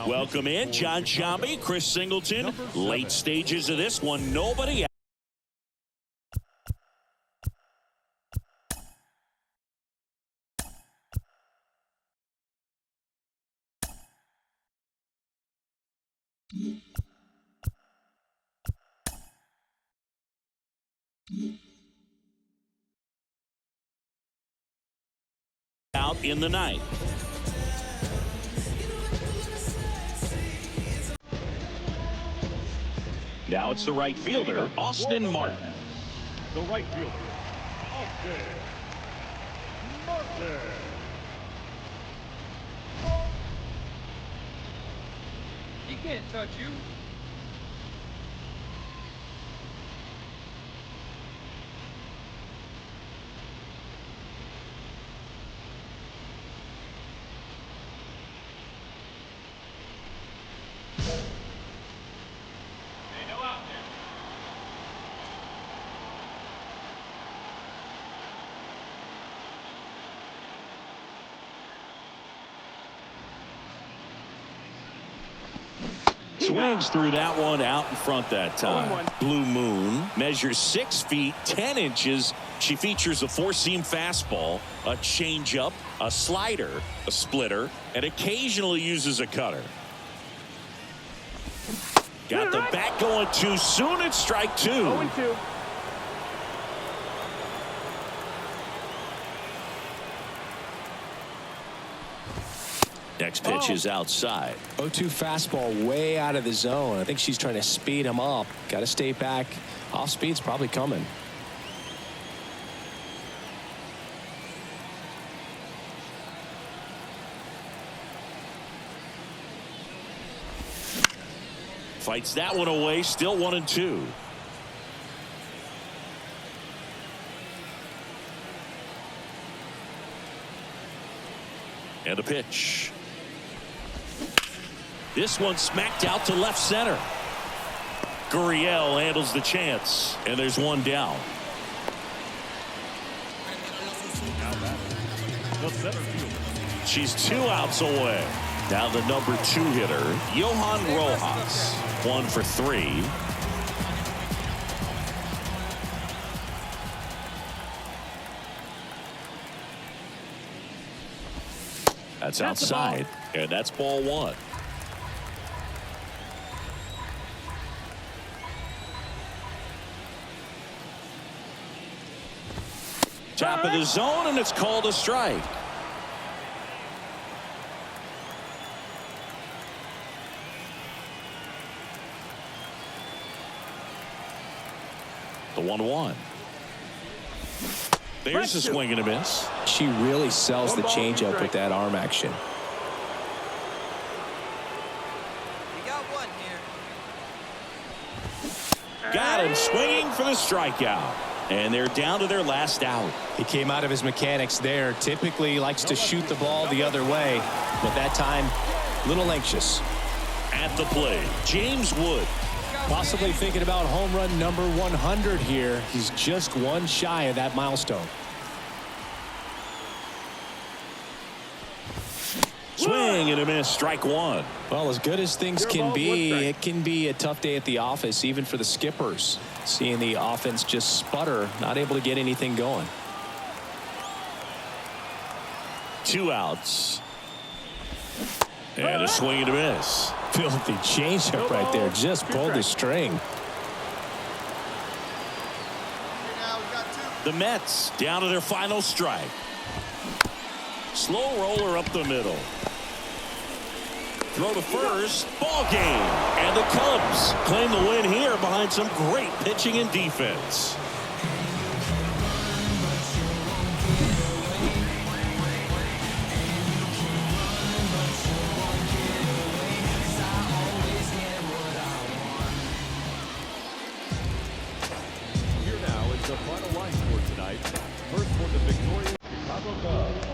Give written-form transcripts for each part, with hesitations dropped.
Welcome in, Jon Sciambi, Chris Singleton. Late stages of this one, nobody out in the ninth. Now it's the right fielder, Austin Martin. The right fielder, Austin Martin. He can't touch you. Swings through that one out in front that time. Blue Moon measures 6 feet 10 inches. She features a four-seam fastball, a changeup, a slider, a splitter, and occasionally uses a cutter. Got the bat going too soon. It's strike 2. 0-2. Next pitch is outside. 0-2 fastball way out of the zone. I think she's trying to speed him up. Got to stay back. Off speed's probably coming. Fights that one away. Still 1-2. And a pitch. This one smacked out to left center. Gurriel handles the chance, and there's one down. The center fielder. She's 2 outs away. Now the number 2 hitter, Johan Rojas. 1 for 3. That's outside, and that's ball 1. Top of the zone, and it's called a strike. The 1-1. There's a swing and a miss. She really sells the changeup with that arm action. We got one here. Got him swinging for the strikeout. And they're down to their last out. He came out of his mechanics there. Typically likes to shoot the ball the other way, but that time, a little anxious. At the plate, James Wood. Possibly thinking about home run number 100 here. He's just one shy of that milestone. Swing and a miss, strike one. Well, as good as things can be, it can be a tough day at the office, even for the skippers. Seeing the offense just sputter, not able to get anything going. 2 outs. And a swing and a miss. Filthy changeup right there. Just pulled the string. The Mets down to their final strike. Slow roller up the middle. Throw to first. Ball game. And the Cubs claim the win here behind some great pitching and defense. Here now is the final line score tonight. First for the victorious Chicago Cubs.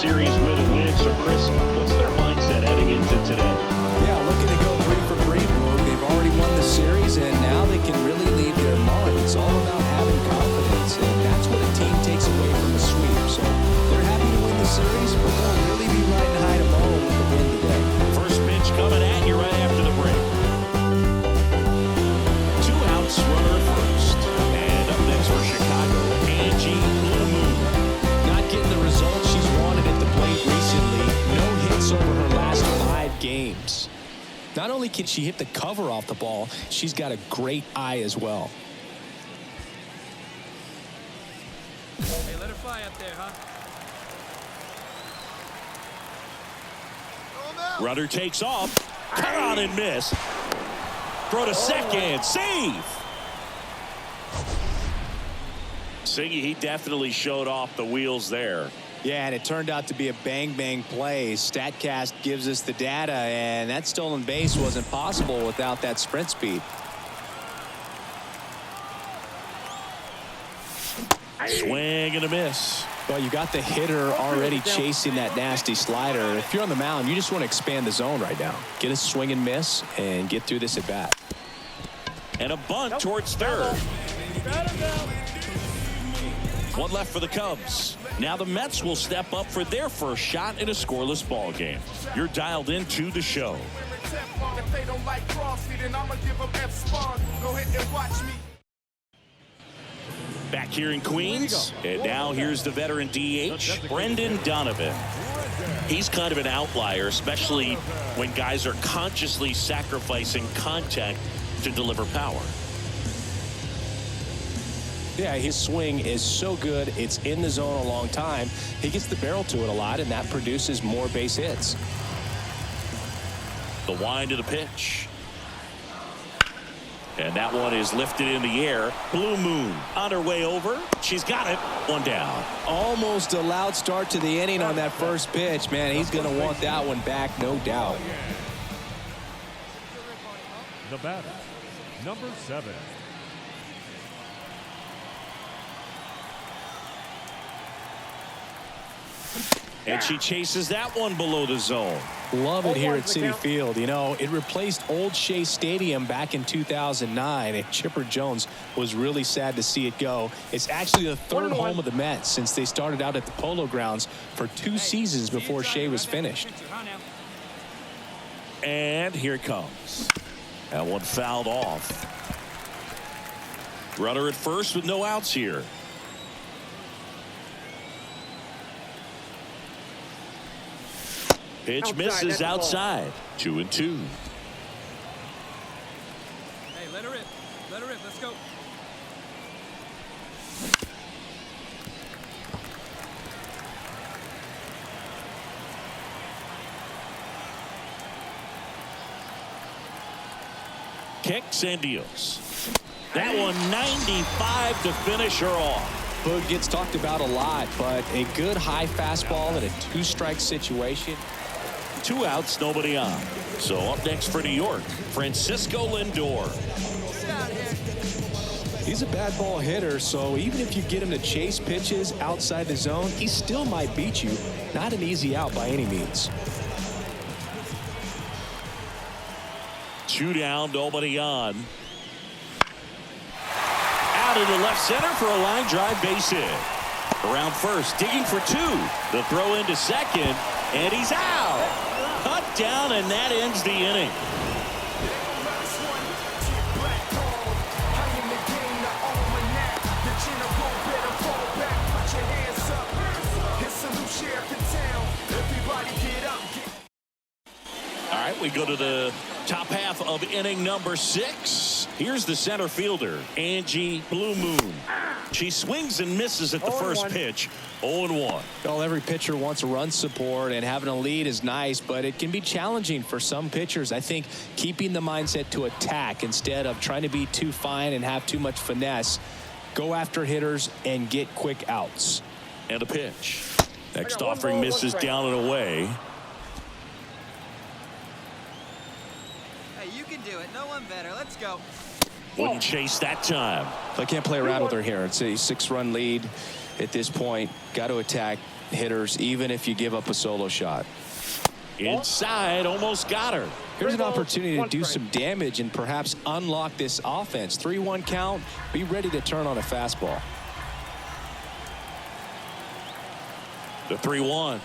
series with a win. So, Chris, what's their mindset heading into today? Yeah, looking to go 3 for 3. They've already won the series, and now they can really leave their mark. It's all about having confidence, and that's what a team takes away from a sweep. So they're happy to win the series, but they'll really be riding high to low with the win today. First pitch coming at you right after the break. 2 outs, runner first. And up next for Chicago, Angie Blue Moon. Not getting the results she's wanted at the plate recently. No hits over her last 5 games. Not only can she hit the cover off the ball, she's got a great eye as well. Hey, let her fly up there, huh? Runner takes off. Cut on and miss. Throw to second. Save. Siggy, he definitely showed off the wheels there. Yeah, and it turned out to be a bang-bang play. StatCast gives us the data, and that stolen base wasn't possible without that sprint speed. Swing and a miss. Well, you got the hitter already chasing that nasty slider. If you're on the mound, you just want to expand the zone right now. Get a swing and miss and get through this at bat. And a bunt towards third. One left for the Cubs. Now the Mets will step up for their first shot in a scoreless ball game. You're dialed into the show. Back here in Queens, and now here's the veteran DH, Brendan Donovan. He's kind of an outlier, especially when guys are consciously sacrificing contact to deliver power. Yeah, his swing is so good. It's in the zone a long time. He gets the barrel to it a lot, and that produces more base hits. The wind to the pitch. And that one is lifted in the air. Blue Moon on her way over. She's got it. One down. Almost a loud start to the inning on that first pitch. Man, he's going to want that one back, no doubt. The batter, number 7. And she chases that one below the zone. Love it here at Citi Field. You know, it replaced Old Shea Stadium back in 2009, and Chipper Jones was really sad to see it go. It's actually the 3rd home of the Mets since they started out at the Polo Grounds for 2 seasons before Shea was finished. And here it comes. That one fouled off. Runner at first with no outs here. Pitch misses outside. 2-2. Hey, let her rip. Let her rip. Let's go. Kicks and deals. That one 95 to finish her off. Boog gets talked about a lot, but a good high fastball in a 2-strike situation. 2 outs, nobody on. So up next for New York, Francisco Lindor. He's a bad ball hitter, so even if you get him to chase pitches outside the zone, he still might beat you. Not an easy out by any means. 2 down, nobody on. Out into left center for a line drive base hit. Around first, digging for 2. The throw into second, and he's out. Cut down, and that ends the inning. All right, we go to the top half of inning number 6. Here's the center fielder, Angie Blue Moon. She swings and misses at the first pitch. 0-1. Well, every pitcher wants run support, and having a lead is nice, but it can be challenging for some pitchers. I think keeping the mindset to attack instead of trying to be too fine and have too much finesse. Go after hitters and get quick outs. And a pitch. Next offering misses down and away. Hey, you can do it. No one better. Let's go. Wouldn't chase that time. I can't play around with her here. It's a 6-run lead at this point. Got to attack hitters, even if you give up a solo shot. Inside, almost got her. Here's an opportunity to do some damage and perhaps unlock this offense. 3-1 count. Be ready to turn on a fastball. The 3-1.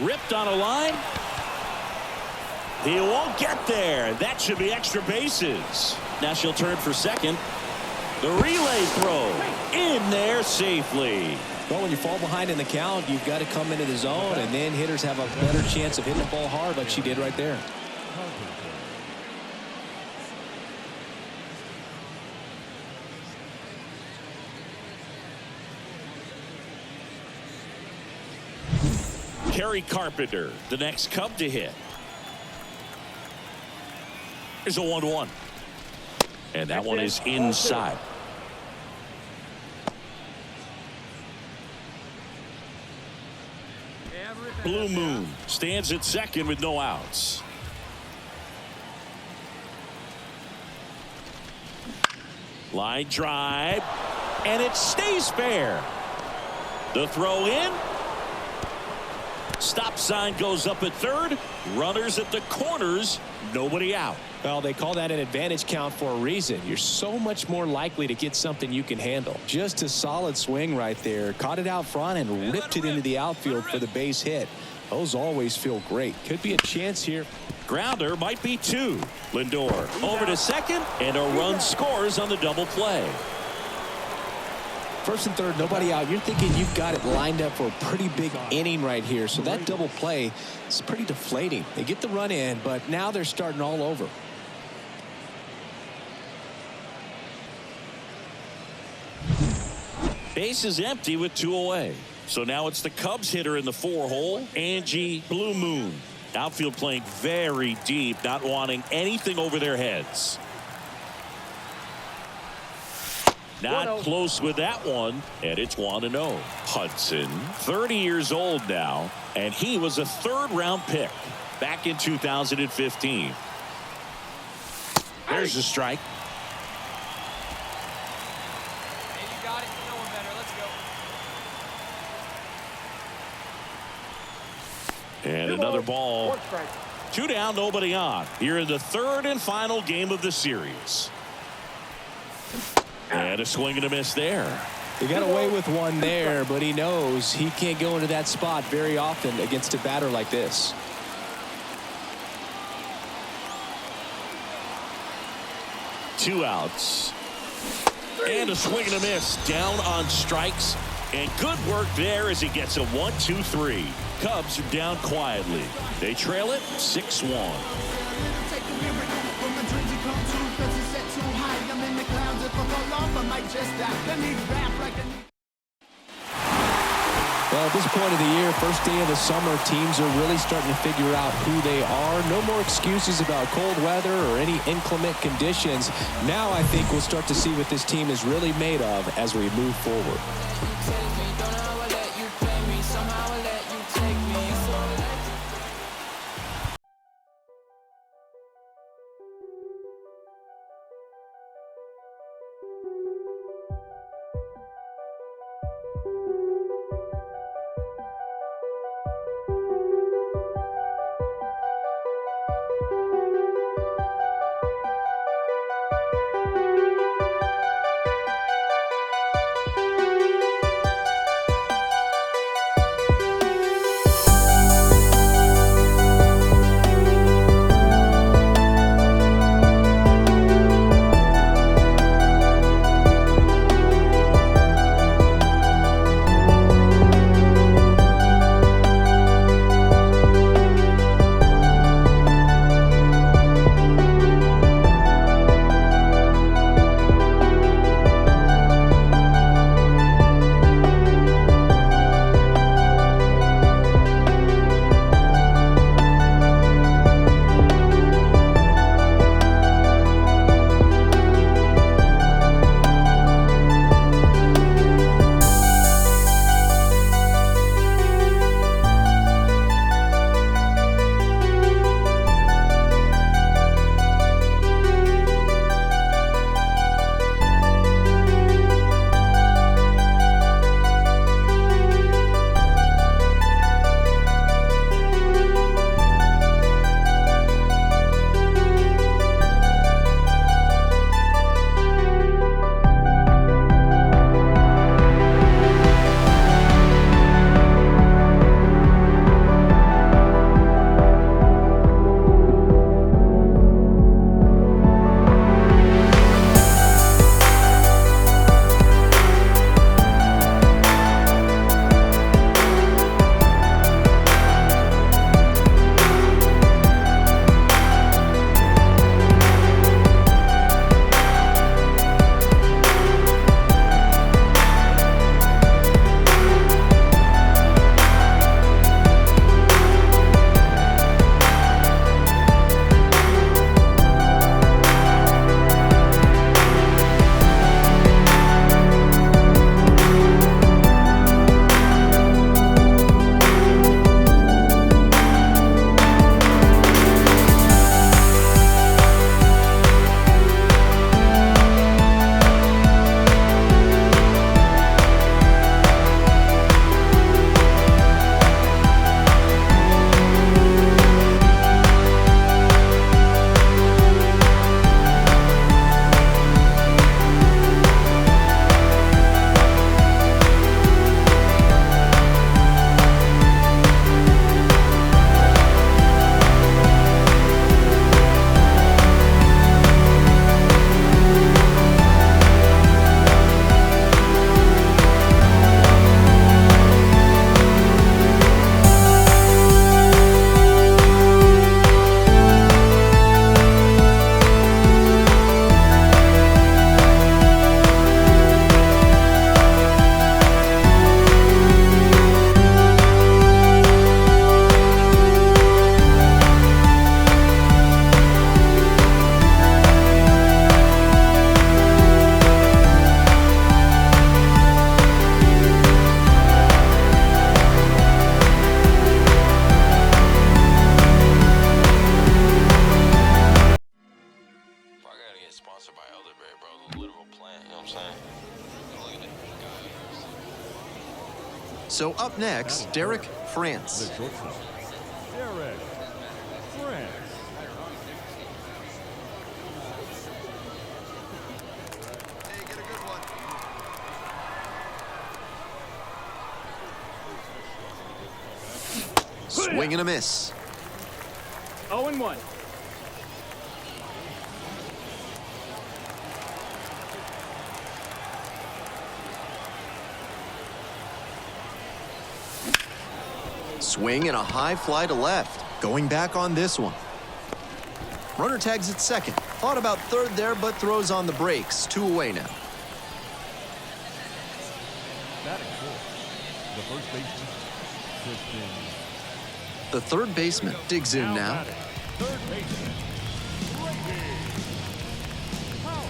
Ripped on a line. He won't get there. That should be extra bases. Now she'll turn for second. The relay throw in there safely. Well, when you fall behind in the count, you've got to come into the zone, and then hitters have a better chance of hitting the ball hard like she did right there. Kerry Carpenter, the next Cub to hit. Here's a 1-1. And that one is inside. Blue Moon stands at second with no outs. Line drive, and it stays fair. The throw in. Stop sign goes up at third. Runners at the corners. Nobody out. Well, they call that an advantage count for a reason. You're so much more likely to get something you can handle. Just a solid swing right there. Caught it out front and ripped it into the outfield for the base hit. Those always feel great. Could be a chance here. Grounder might be two. Lindor over to second, and a run scores on the double play. First and third, nobody out. You're thinking you've got it lined up for a pretty big inning right here. So that double play is pretty deflating. They get the run in, but now they're starting all over. Base is empty with 2 away. So now it's the Cubs hitter in the 4-hole, Angie Blue Moon. Outfield playing very deep, not wanting anything over their heads. Not close with that one, and it's 1-0. Hudson, 30 years old now, and he was a third-round pick back in 2015. There's a strike. Hey, you got it. No one better. Let's go. And another ball. 2 down, nobody on. Here in the third and final game of the series. And a swing and a miss there. He got away with one there, but he knows he can't go into that spot very often against a batter like this. Two outs. And a swing and a miss. Down on strikes. And good work there as he gets a 1-2-3. Cubs are down quietly. They trail it 6-1. Well, at this point of the year, first day of the summer, teams are really starting to figure out who they are. No more excuses about cold weather or any inclement conditions. Now I think we'll start to see what this team is really made of as we move forward. So up next, Derek The France. shortstop, Derek France. Hey, get a good one. Swing and a miss. 0-1. Swing and a high fly to left. Going back on this one. Runner tags at second. Thought about third there, but throws on the brakes. 2 away now. Batting fourth, the first baseman, Christian. The third baseman digs in now. Batting, third baseman, Brady Powell.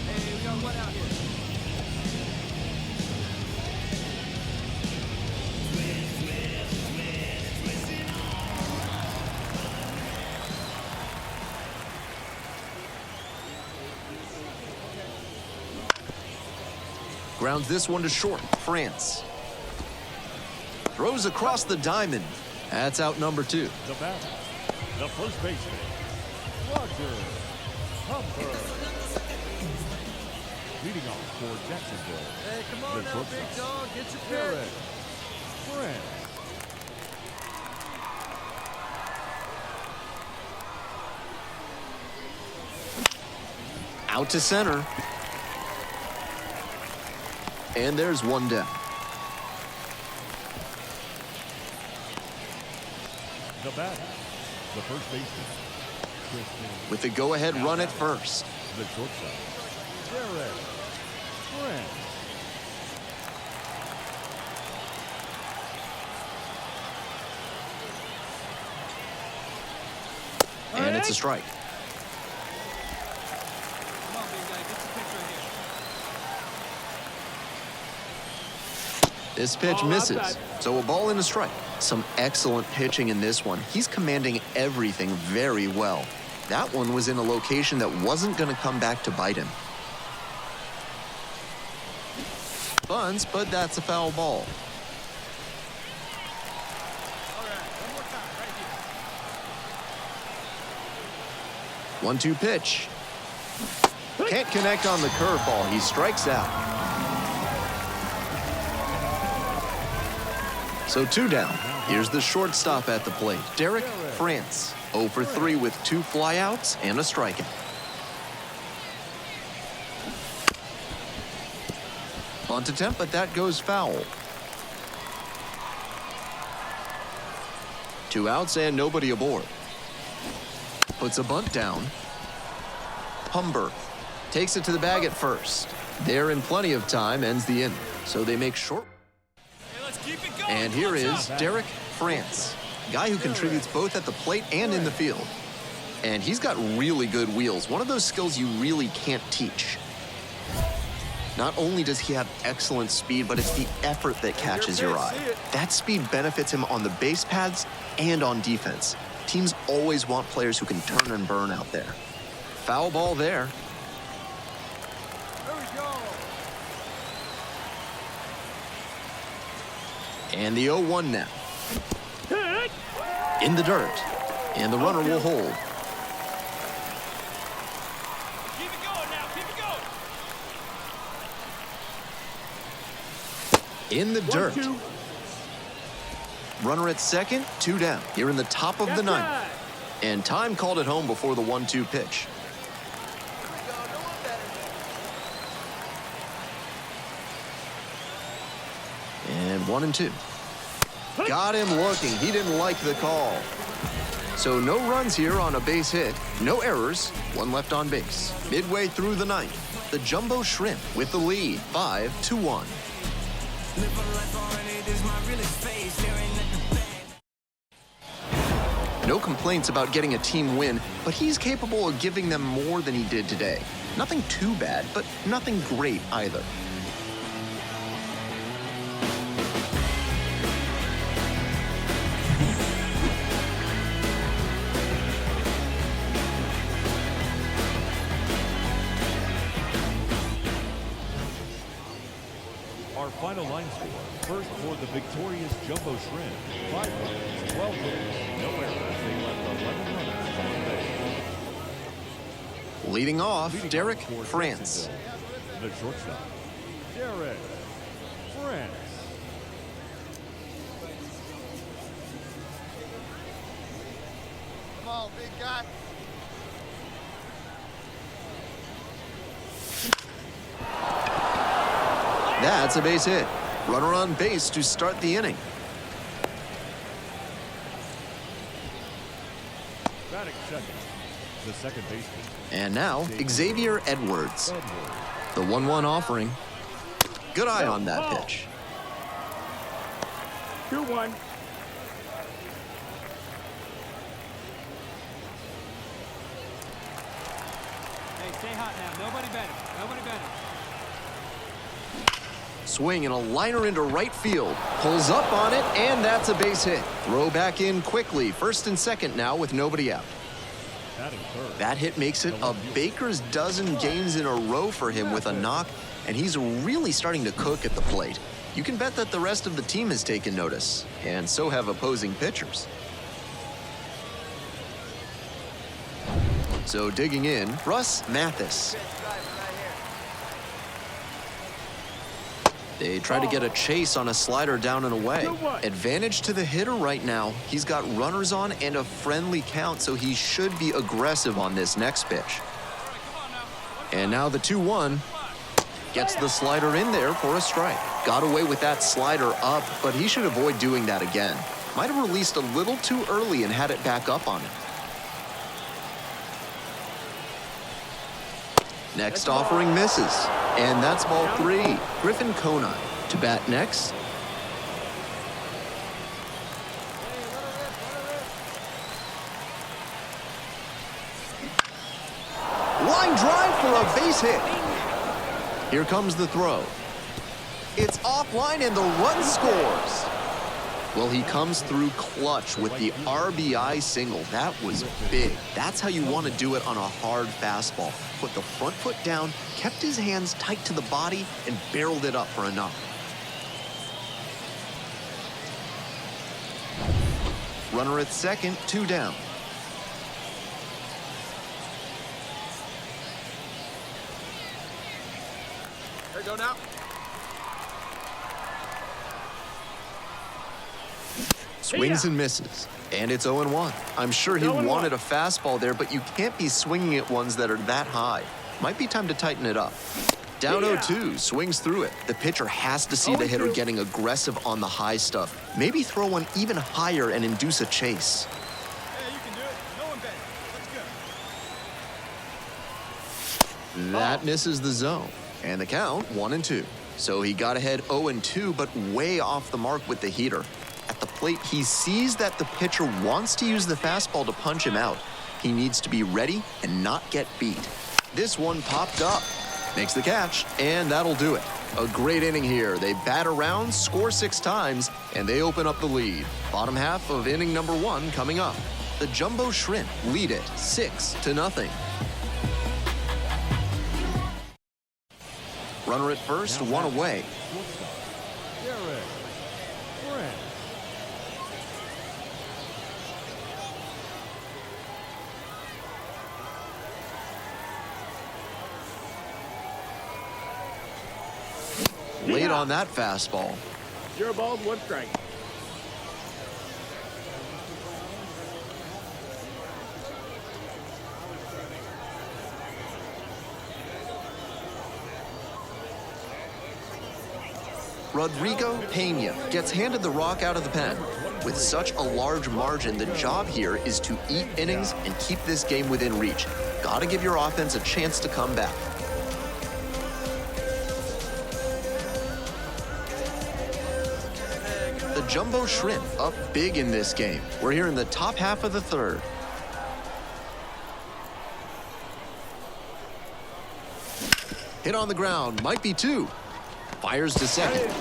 Hey, we got one out here. Grounds this one to short. France. Throws across the diamond. That's out number 2. The batter, the first baseman, Roger Humber. Leading off for Jacksonville, Hey, come on the now, shortstop, big dog. Get your Derek pitch. France. Out to center. And there's one down. The batter, the first baseman, Christian. With the go-ahead run at first. The shortstop, Derek France. And it's a strike. Come on, big guy. Get your pitch right here. This pitch misses. So a ball and a strike. Some excellent pitching in this one. He's commanding everything very well. That one was in a location that wasn't going to come back to bite him. Bunts, but that's a foul ball. All right, one more time, right here. 1-2 pitch. Can't connect on the curveball. He strikes out. So 2 down. Here's the shortstop at the plate, Derek France. 0 for 3 with 2 flyouts and a strikeout. Bunt attempt, but that goes foul. 2 outs and nobody aboard. Puts a bunt down. Humber takes it to the bag at first. They're in plenty of time, ends the inning. So they make short. Hey, let's keep it going. And here Watch is out. Derek France, guy who contributes both at the plate and in the field. And he's got really good wheels, one of those skills you really can't teach. Not only does he have excellent speed, but it's the effort that catches your eye. That speed benefits him on the base paths and on defense. Teams always want players who can turn and burn out there. Foul ball there. There we go. And the 0-1 now. In the dirt. And the runner will hold. Keep it going now. Keep it going. In the dirt. Runner at second, 2 down. Here in the top of the ninth. And time called it home before the 1-2 pitch. And 1-2. Got him looking. He didn't like the call. So no runs here on a base hit. No errors. 1 left on base. Midway through the ninth. The Jumbo Shrimp with the lead. 5-1. No complaints about getting a team win, but he's capable of giving them more than he did today. Nothing too bad, but nothing great either. Our final line score. First for the victorious Jumbo Shrimp. 5 runs, 12 hits, no errors. They left 11 runners on base. Leading off, Leading Derek off for France. Jacksonville, the shortstop, Derek France. Come on, big guy. That's a base hit. Runner on base to start the inning. Batting second, the second baseman, And now, Xavier Edwards. Edwards. The 1-1 offering. Good eye on that pitch. 2-1. Hey, stay hot now. Nobody better. Nobody better. Swing and a liner into right field. Pulls up on it, and that's a base hit. Throw back in quickly. First and second now with nobody out. Batting third. That hit makes it a baker's dozen games in a row for him with a knock, and he's really starting to cook at the plate. You can bet that the rest of the team has taken notice, and so have opposing pitchers. So digging in, Russ Mathis. They try to get a chase on a slider down and away. Advantage to the hitter right now. He's got runners on and a friendly count, so he should be aggressive on this next pitch. And now the 2-1. Gets the slider in there for a strike. Got away with that slider up, but he should avoid doing that again. Might have released a little too early and had it back up on him. Next offering misses, and that's ball 3. Griffin Conine to bat next. Line drive for a base hit. Here comes the throw. It's offline and the run scores. Well, he comes through clutch with the RBI single. That was big. That's how you want to do it on a hard fastball. Put the front foot down, kept his hands tight to the body, and barreled it up for a knock. Runner at second, 2 down. Here we go now. Swings and misses, and it's 0-1. I'm sure he wanted a fastball there, but you can't be swinging at ones that are that high. Might be time to tighten it up. Down 0-2, swings through it. The pitcher has to see the hitter getting aggressive on the high stuff. Maybe throw one even higher and induce a chase. Hey, you can do it. No one better. Let's go. That misses the zone, and the count 1-2. So he got ahead 0-2, but way off the mark with the heater. At the plate, he sees that the pitcher wants to use the fastball to punch him out. He needs to be ready and not get beat. This one popped up. Makes the catch, and that'll do it. A great inning here. They bat around, score 6 times, and they open up the lead. Bottom half of inning number 1 coming up. The Jumbo Shrimp lead it 6-0. Runner at first, 1 away. Shortstop, Derek France. Late on that fastball. 0 balls, 1 strike. Rodrigo Pena gets handed the rock out of the pen. With such a large margin, the job here is to eat innings and keep this game within reach. Gotta give your offense a chance to come back. The Jumbo Shrimp up big in this game. We're here in the top half of the 3rd. Hit on the ground, might be 2. Fires to second.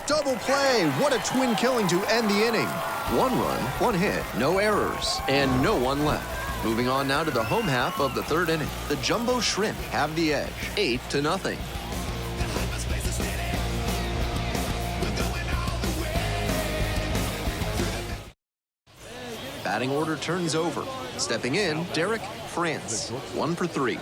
Double play, what a twin killing to end the inning. 1 run, 1 hit, no errors, and no one left. Moving on now to the home half of the 3rd inning. The Jumbo Shrimp have the edge, 8-0. Batting order turns over. Stepping in, Derek France, 1 for 3.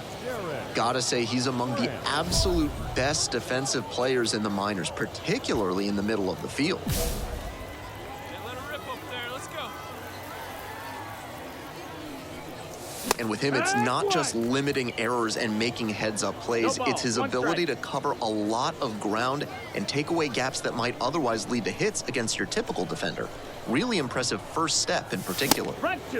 Gotta say he's among the absolute best defensive players in the minors, particularly in the middle of the field. And with him, it's not just limiting errors and making heads-up plays. It's his ability to cover a lot of ground and take away gaps that might otherwise lead to hits against your typical defender. Really impressive first step in particular.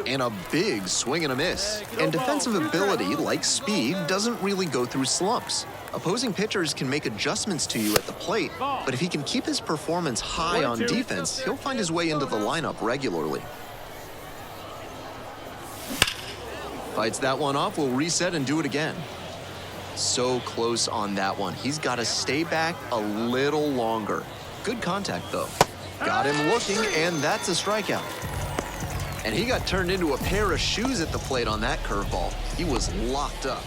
And a big swing and a miss. And defensive ability, like speed, doesn't really go through slumps. Opposing pitchers can make adjustments to you at the plate, but if he can keep his performance high on defense, he'll find his way into the lineup regularly. Fights that one off, will reset and do it again. So close on that one. He's got to stay back a little longer. Good contact, though. Got him looking, and that's a strikeout. And he got turned into a pair of shoes at the plate on that curveball. He was locked up.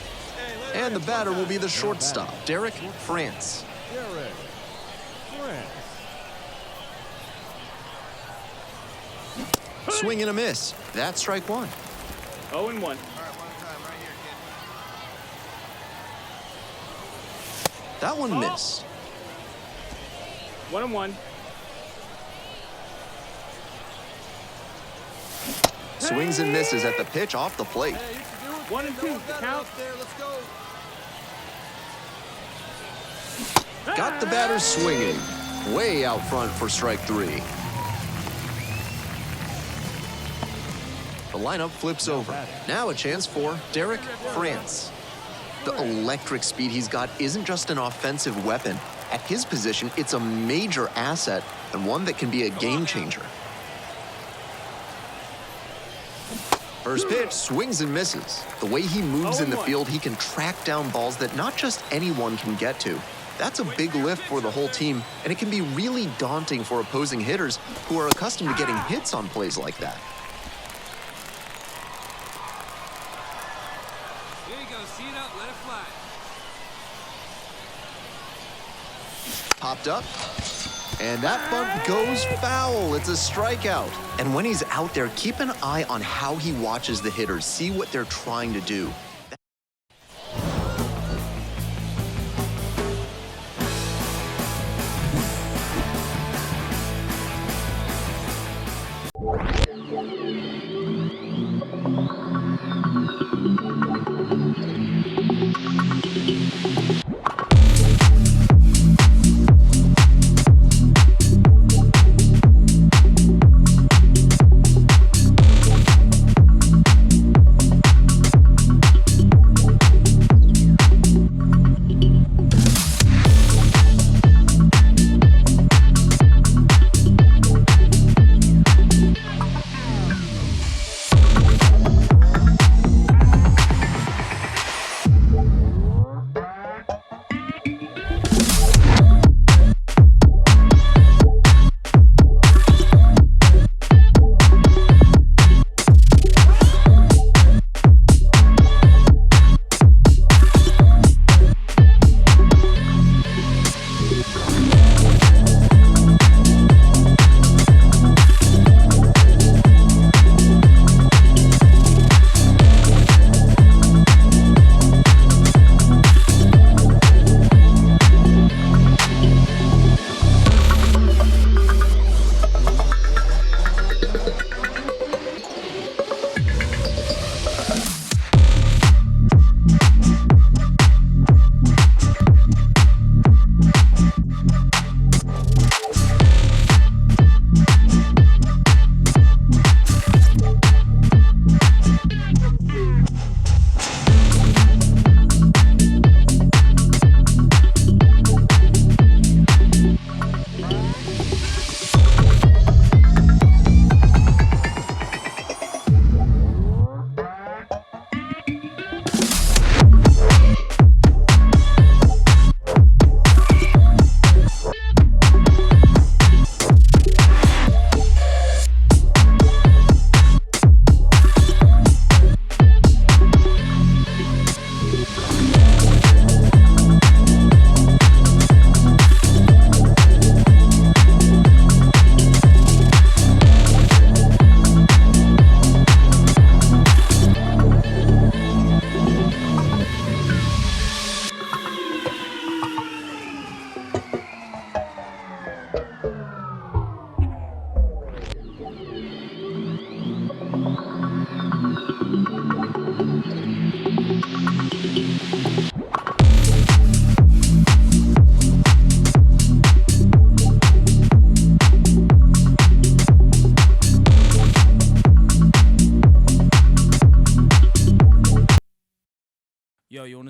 And the batter will be the shortstop, Derek France. Derek France. Swing and a miss. That's strike one. 0-1. That one missed. 1-1. Swings and misses at the pitch off the plate. 1-2. The count. Got the batter swinging. Way out front for strike 3. The lineup flips over. Now a chance for Derek France. The electric speed he's got isn't just an offensive weapon. At his position, it's a major asset and one that can be a game changer. First pitch, swings and misses. The way he moves in the field, he can track down balls that not just anyone can get to. That's a big lift for the whole team, and it can be really daunting for opposing hitters who are accustomed to getting hits on plays like that. Popped up, and that bunt goes foul. It's a strikeout. And when he's out there, keep an eye on how he watches the hitters, see what they're trying to do.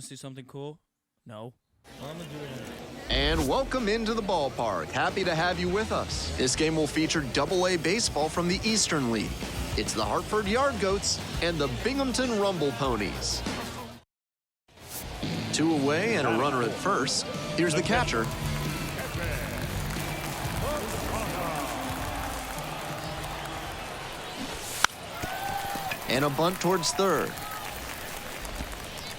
do something cool? No. Well, I'm gonna do it anyway. And welcome into the ballpark. Happy to have you with us. This game will feature Double-A baseball from the Eastern League. It's the Hartford Yard Goats and the Binghamton Rumble Ponies. 2 away and a runner at first. Here's the catcher. And a bunt towards third.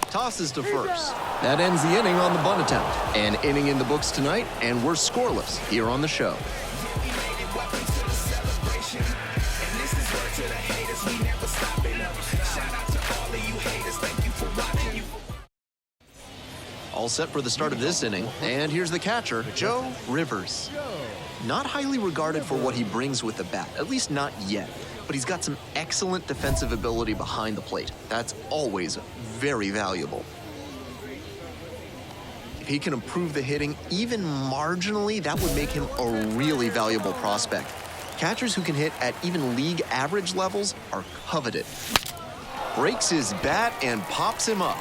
Tosses to first. That ends the inning on the bunt attempt. An inning in the books tonight, and we're scoreless here on the show. All set for the start of this inning, and here's the catcher, Joe Rivers. Not highly regarded for what he brings with the bat, at least not yet. But he's got some excellent defensive ability behind the plate. That's always very valuable. If he can improve the hitting even marginally, that would make him a really valuable prospect. Catchers who can hit at even league average levels are coveted. Breaks his bat and pops him up.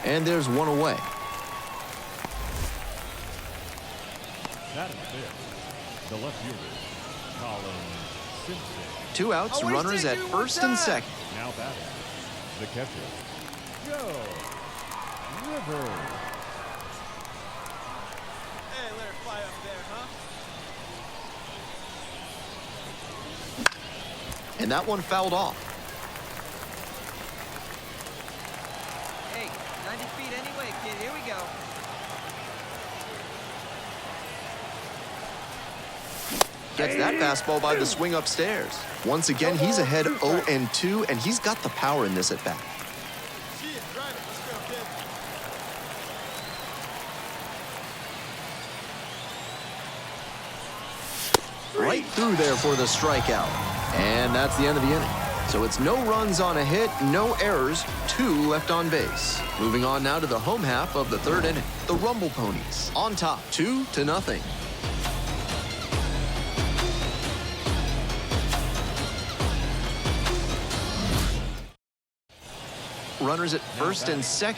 And there's one away. Batting fifth, the left fielder, Colin Simpson. 2 outs, runners at first and second. Now batting, the catcher, Joe Rivers. Hey, let her fly up there, huh? And that one fouled off. Hey, 90 feet anyway, kid. Here we go. Gets that fastball by the swing upstairs. Once again, he's ahead 0-2, and he's got the power in this at bat. Right through there for the strikeout. And that's the end of the inning. So it's no runs on a hit, no errors, 2 left on base. Moving on now to the home half of the third inning. The Rumble Ponies on top, 2-0. Runners at first and second.